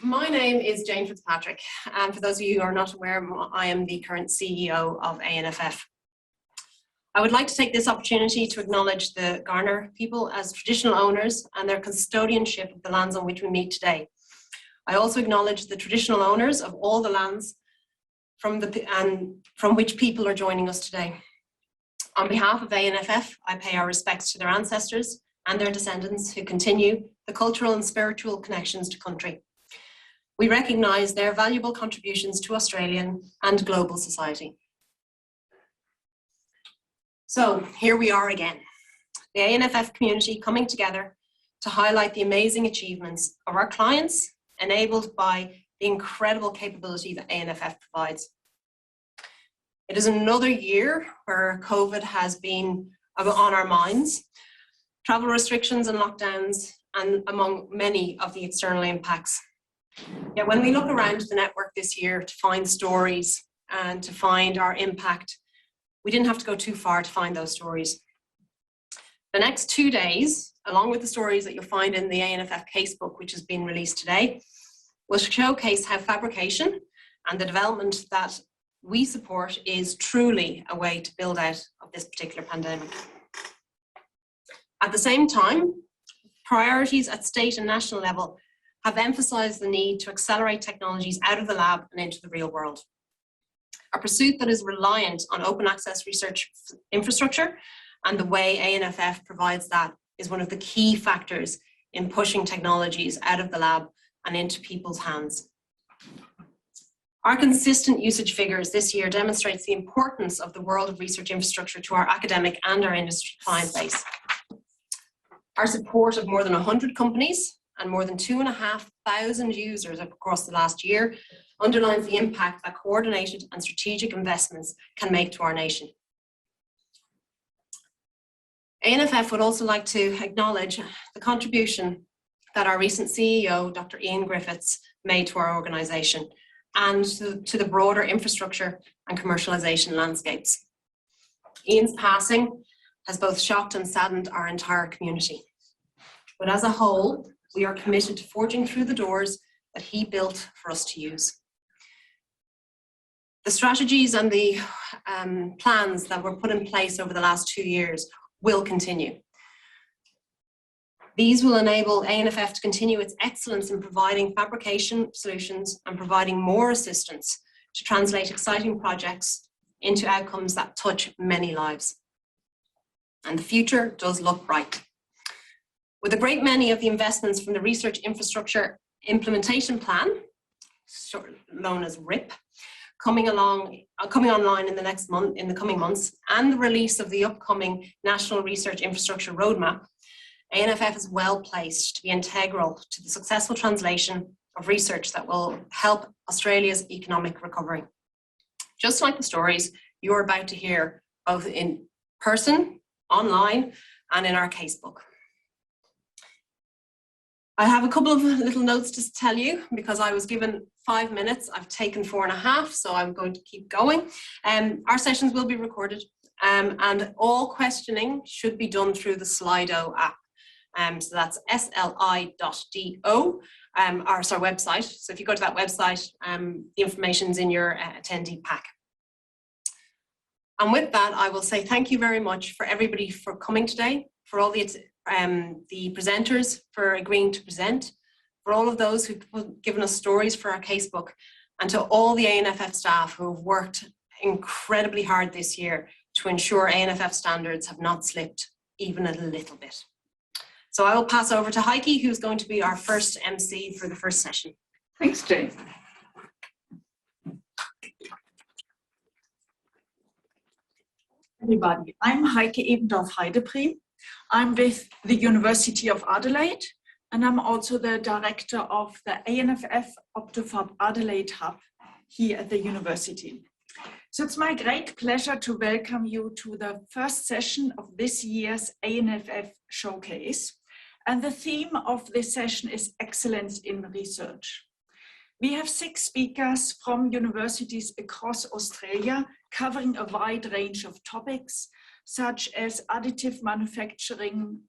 My name is Jane Fitzpatrick, and for those of you who are not aware, I am the current CEO of ANFF. I would like to take this opportunity to acknowledge the Kaurna people as traditional owners and their custodianship of the lands on which we meet today. I also acknowledge the traditional owners of all the lands from which people are joining us today. On behalf of ANFF, I pay our respects to their ancestors and their descendants who continue the cultural and spiritual connections to country. We recognise their valuable contributions to Australian and global society. So here we are again, the ANFF community coming together to highlight the amazing achievements of our clients, enabled by the incredible capability that ANFF provides. It is another year where COVID has been on our minds, travel restrictions and lockdowns, and among many of the external impacts. Yet when we look around the network this year to find stories and to find our impact, we didn't have to go too far to find those stories. The next 2 days, along with the stories that you'll find in the ANFF casebook, which has been released today, will showcase how fabrication and the development that we support is truly a way to build out of this particular pandemic. At the same time, priorities at state and national level have emphasised the need to accelerate technologies out of the lab and into the real world. A pursuit that is reliant on open access research infrastructure, and the way ANFF provides that is one of the key factors in pushing technologies out of the lab and into people's hands. Our consistent usage figures this year demonstrates the importance of the world of research infrastructure to our academic and our industry client base. Our support of more than 100 companies and more than 2,500 users across the last year underlines the impact that coordinated and strategic investments can make to our nation. ANFF would also like to acknowledge the contribution that our recent CEO, Dr. Ian Griffiths, made to our organisation and to the broader infrastructure and commercialisation landscapes. Ian's passing has both shocked and saddened our entire community. But as a whole, we are committed to forging through the doors that he built for us to use. The strategies and the plans that were put in place over the last 2 years will continue. These will enable ANFF to continue its excellence in providing fabrication solutions and providing more assistance to translate exciting projects into outcomes that touch many lives. And the future does look bright. With a great many of the investments from the Research Infrastructure Implementation Plan, known as RIP, coming online in the coming months, and the release of the upcoming National Research Infrastructure Roadmap, ANFF is well placed to be integral to the successful translation of research that will help Australia's economic recovery. Just like the stories you are about to hear, both in person, online, and in our casebook. I have a couple of little notes to tell you because I was given 5 minutes. I've taken 4.5, so I'm going to keep going. Our sessions will be recorded and all questioning should be done through the Slido app. So that's sli.do, our website. So if you go to that website, the information's in your attendee pack. And with that, I will say thank you very much for everybody for coming today, for all the presenters for agreeing to present, for all of those who've given us stories for our casebook, and to all the ANFF staff who have worked incredibly hard this year to ensure ANFF standards have not slipped even a little bit. So I will pass over to Heike, who's going to be our first MC for the first session. Thanks, Jane. Everybody, I'm Heike Ebendorf-Heidebriem. I'm with the University of Adelaide, and I'm also the director of the ANFF OptoFab Adelaide Hub here at the university. So it's my great pleasure to welcome you to the first session of this year's ANFF Showcase. And the theme of this session is Excellence in Research. We have 6 speakers from universities across Australia covering a wide range of topics, such as additive manufacturing,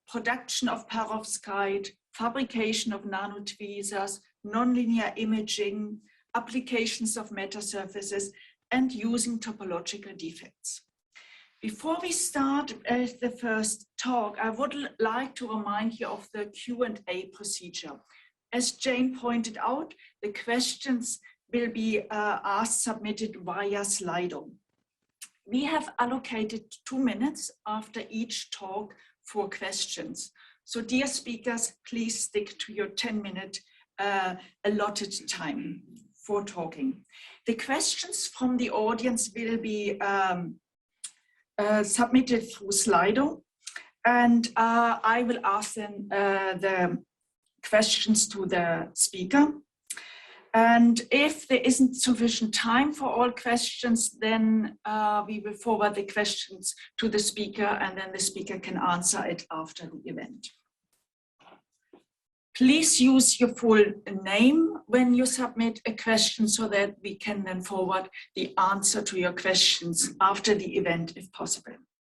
production of perovskite, fabrication of nanotweezers, nonlinear imaging, applications of meta surfaces, and using topological defects. Before we start the first talk, I would like to remind you of the Q&A procedure. As Jane pointed out, the questions will be submitted via Slido. We have allocated 2 minutes after each talk for questions. So dear speakers, please stick to your 10-minute allotted time for talking. The questions from the audience will be submitted through Slido, and I will ask them the questions to the speaker. And if there isn't sufficient time for all questions, then we will forward the questions to the speaker, and then the speaker can answer it after the event. Please use your full name when you submit a question so that we can then forward the answer to your questions after the event if possible.